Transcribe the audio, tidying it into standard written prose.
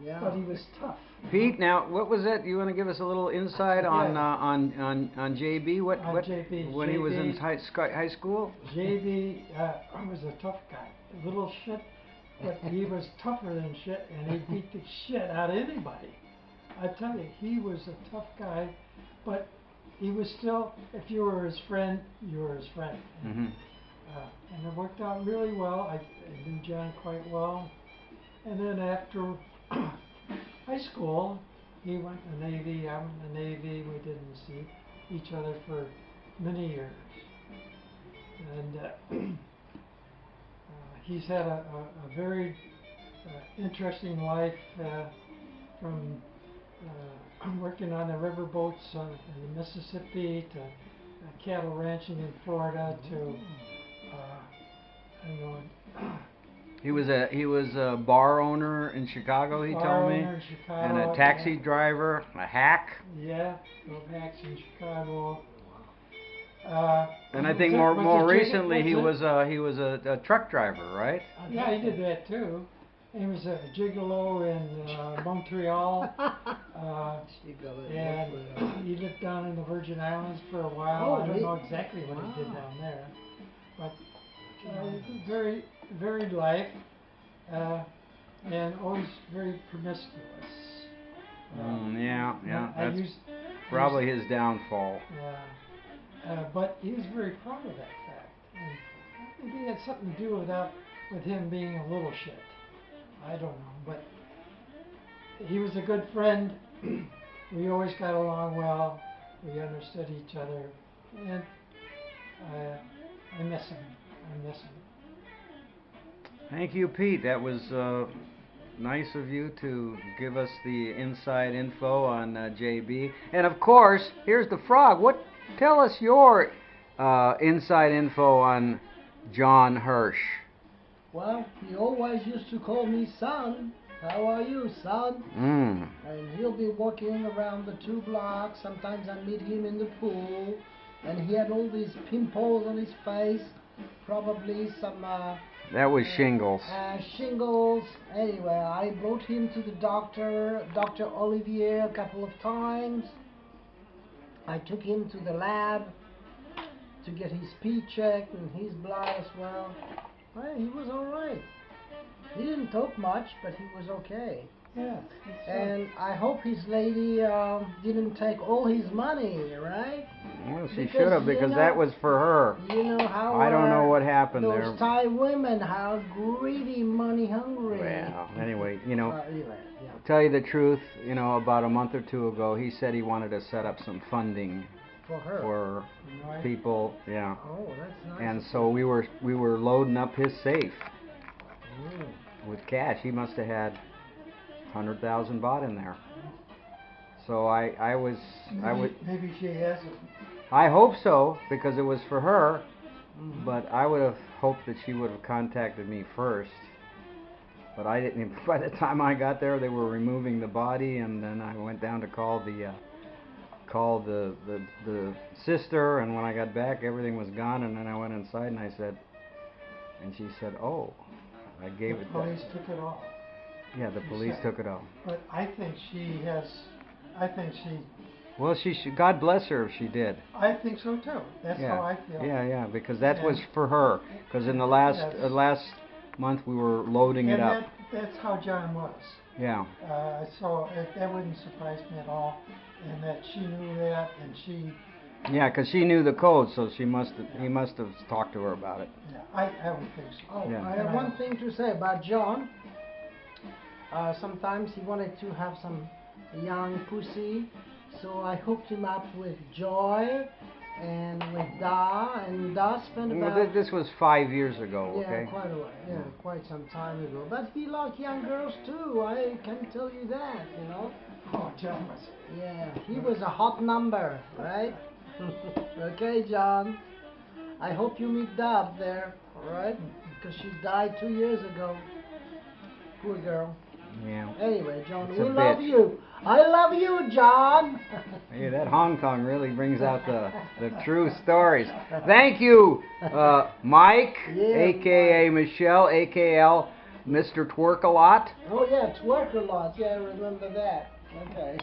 Yeah. but he was tough. Pete, now what was it? You want to give us a little insight on on JB? What JB, when he was in high school? JB was a tough guy, a little shit, but he was tougher than shit, and he beat the shit out of anybody. I tell you, he was a tough guy, but he was still, if you were his friend, you were his friend. Mm-hmm. And it worked out really well. I knew John quite well. And then after high school, he went to the Navy, I went to the Navy. We didn't see each other for many years. And he's had a very interesting life from working on the river boats in the Mississippi to cattle ranching in Florida to He was a bar owner in Chicago. He told me, in Chicago, and a taxi driver, a hack. Yeah, drove hacks in Chicago. And I think more recently he was a truck driver, right? Yeah, he did that too. He was a gigolo in Montreal. And he lived down in the Virgin Islands for a while. I don't know exactly what he did down there, but very varied life, and always very promiscuous. That's probably his downfall. But he was very proud of that fact. And maybe it had something to do with him being a little shit. I don't know, but he was a good friend. We always got along well. We understood each other, and I miss him. I miss him. Thank you, Pete. That was nice of you to give us the inside info on JB. And of course, here's the frog. Tell us your inside info on John Hirsch. Well, he always used to call me son. How are you, son? And he'll be walking around the 2 blocks. Sometimes I meet him in the pool, and he had all these pimples on his face. Probably some. That was shingles. Shingles. Anyway, I brought him to the doctor, Dr. Olivier, a couple of times. I took him to the lab to get his pee checked and his blood as well. Well, he was all right. He didn't talk much, but he was okay. Yeah. And I hope his lady didn't take all his money, right? Well, she should have, because that was for her. You know how I don't know what happened there. Those Thai women, how greedy, money hungry. Well, anyway, yeah. To tell you the truth, about a month or 2 ago, he said he wanted to set up some funding for her, for people. Yeah. Oh, that's nice. And so we were loading up his safe with cash. He must have had 100,000 baht in there. So I was. Maybe she has it. I hope so, because it was for her. But I would have hoped that she would have contacted me first. But I didn't. By the time I got there, they were removing the body, and then I went down to call the sister. And when I got back, everything was gone. And then I went inside and I said, and she said, "Oh, I gave it." The police took it off. Yeah, the police took it off. But I think she has. Well, she should. God bless her if she did. I think so too. That's how I feel. Yeah, because that was for her. Because in the last month we were loading it up. That's how John was. Yeah. So that wouldn't surprise me at all, and that she knew that, and she. Yeah, because she knew the code, so he must have talked to her about it. Yeah, I would think so. Oh, yeah. I have one thing to say about John. Sometimes he wanted to have some young pussy, so I hooked him up with Joy and with Da, and Da spent about... Well, this was 5 years ago, okay? Yeah, quite a while. Yeah, quite some time ago. But he liked young girls too, I can tell you that, Oh, John was... Yeah, he was a hot number, right? Okay, John. I hope you meet Da up there, alright? Because she died 2 years ago. Poor girl. Yeah. Anyway, John, we love you. I love you, John. Hey, that Hong Kong really brings out the true stories. Thank you, Mike, a.k.a. Michelle, a.k.a. Mr. Twerk-a-lot. Oh yeah, Twerk-a-lot. Yeah, I remember that. Okay.